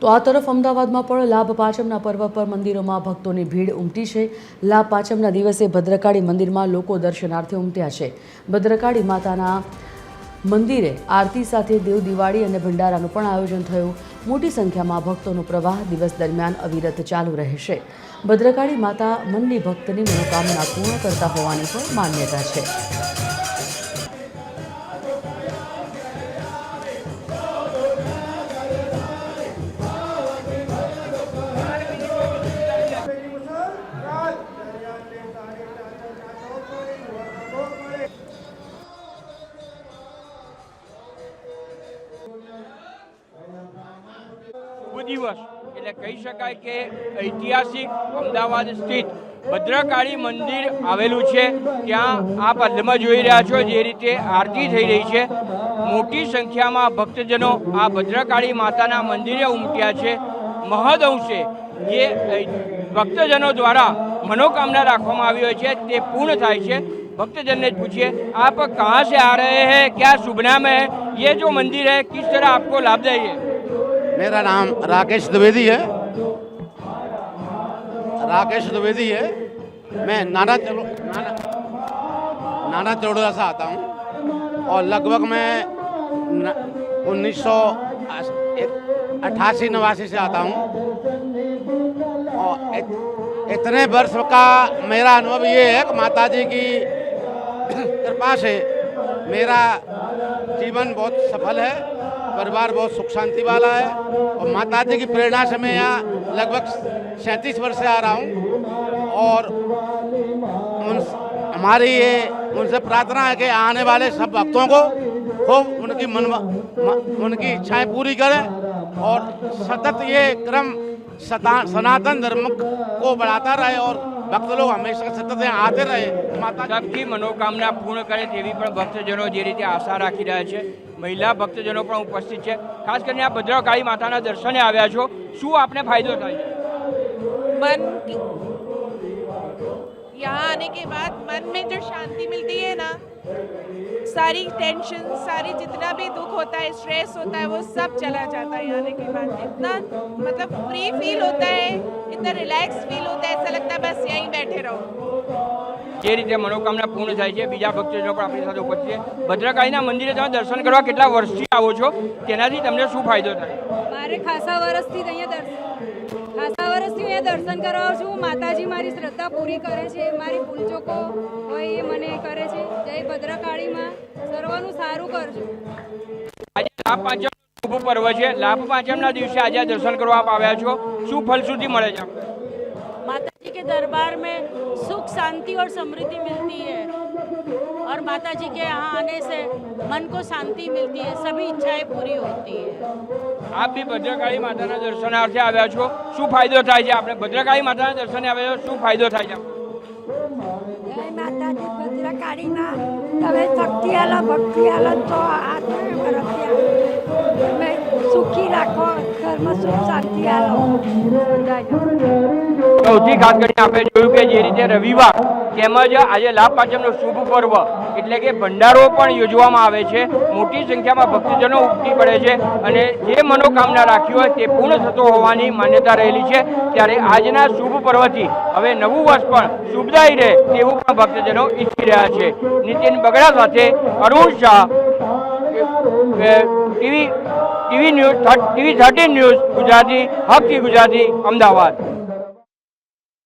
તો આ તરફ અમદાવાદમાં પણ લાભ પાંચમના પર્વ પર મંદિરોમાં ભક્તોની ભીડ ઉમટી છે। લાભ પાંચમના દિવસે ભદ્રકાળી મંદિરમાં લોકો દર્શનાર્થે ઉમટ્યા છે। ભદ્રકાળી માતાના મંદિરે આરતી સાથે દેવ દિવાળી અને ભંડારાનું પણ આયોજન થયું। મોટી સંખ્યામાં ભક્તોનો પ્રવાહ દિવસ દરમિયાન અવિરત ચાલુ રહેશે। ભદ્રકાળી માતા મનની ભક્તની મનોકામના પૂર્ણ કરતા હોવાની પણ માન્યતા છે। દિવસ એટલે કહી શકાય કે ઐતિહાસિક અમદાવાદ સ્થિત ભદ્રકાળી મંદિર આવેલું છે। ત્યાં આપ હાલમાં જોઈ રહ્યા છો જે રીતે આરતી થઈ રહી છે। મોટી સંખ્યામાં ભક્તજનો આ ભદ્રકાળી માતાના મંદિરે ઉમટ્યા છે। મહદ અંશે જે ભક્તજનો દ્વારા મનોકામના રાખવામાં આવી હોય છે તે પૂર્ણ થાય છે। भक्तजन ने पूछिए आप कहाँ से आ रहे हैं, क्या शुभ नाम है, ये जो मंदिर है किस तरह आपको लाभदायी है? मेरा नाम राकेश द्विवेदी है। मैं नाना चरोड़ा से आता हूँ और लगभग मैं 1988-89 से आता हूँ और इतने वर्ष का मेरा अनुभव ये है कि माता जी की कृपा से मेरा जीवन बहुत सफल है, परिवार बहुत सुख शांति वाला है और माता जी की प्रेरणा से मैं यहाँ लगभग 37 वर्ष से आ रहा हूँ और हमारी ये उनसे प्रार्थना है कि आने वाले सब भक्तों को खूब उनकी इच्छाएं पूरी करें और सतत ये क्रम सनातन धर्म को बढ़ाता रहे और भक्त लोग हमेशा सतत यहाँ आते रहे। माता सबकी मनोकामना पूर्ण करे तेवी पण भक्तजनो जे रीते आशा राखी रह्या छे। महिला भक्तजनो पण उपस्थित छे। खास करीने आ भद्रकाળી माताना दर्शने आव्या छो, शुं आपने फायदो थाय छे? यहाँ आने के बाद मन में जो शांति मिलती है ना, सारी टेंशन, सारी जितना भी दुख होता है, स्ट्रेस होता है, वो सब चला जाता है। आने के बाद इतना मतलब फ्री फील होता है, इतना रिलैक्स फील होता है, ऐसा लगता है बस यहीं बैठे रहो। જે રીતે મનોકામના પૂર્ણ થાય છે। બીજા ભક્તજનો પણ આપણી સાથે ઉપસ્થિત છે। ભદ્રકાળીના મંદિરે તમે દર્શન કરવા કેટલા વર્ષથી આવો છો, તેનાથી તમને શું ફાયદો થાય? મારે ખાસા વર્ષથી અહીંયા દર્શન કરવા આવું છું। માતાજી મારી શ્રદ્ધા પૂરી કરે છે, મારી ભૂલચૂકો હોય એ મને કરે છે। જય ભદ્રકાળીમાં સર્વનું સારું કરજો। આજે લાભ પાંચમ શુભ પર્વ છે। લાભ પાંચમના દિવસે આજે દર્શન કરવા આપ આવ્યા છો, શું ફલશ્રુતિ મળે છે? माता जी के दरबार में सुख शांति और समृद्धि मिलती है और माता जी के यहाँ आने से मन को शांति मिलती है, सभी इच्छाएं पूरी होती है। आप भी भद्रकाળી માતાના દર્શનાર્થે આવ્યા છો, શું ફાયદો થાય છે? આપણે ભદ્રકાળી માતાના દર્શને આવ્યા છો, શું ફાયદો થાય છે? જય માતાજી। ભદ્રકાળીમાં તમે શક્તિ આલો, ભક્તિ આલો તો તમે સુખી રાખો, ઘરમાં સુખ શાંતિ આલો। સૌથી ખાસ કરીને આપણે જોયું કે જે રીતે રવિવાર તેમજ આજે લાભ પાંચમનો શુભ પર્વ એટલે કે ભંડારો પણ યોજવામાં આવે છે। મોટી સંખ્યામાં ભક્તજનો ઉમટી પડે છે અને જે મનોકામના રાખી હોય તે પૂર્ણ થતો હોવાની માન્યતા રહેલી છે। ત્યારે આજના શુભ પર્વથી હવે નવું વર્ષ પણ શુભદાયી રહે તેવું પણ ભક્તજનો ઈચ્છી રહ્યા છે। નીતિન બગડા સાથે અરુણ શાહ, ટીવી 13 ન્યૂઝ ગુજરાતી, હક કી ગુજરાતી, અમદાવાદ।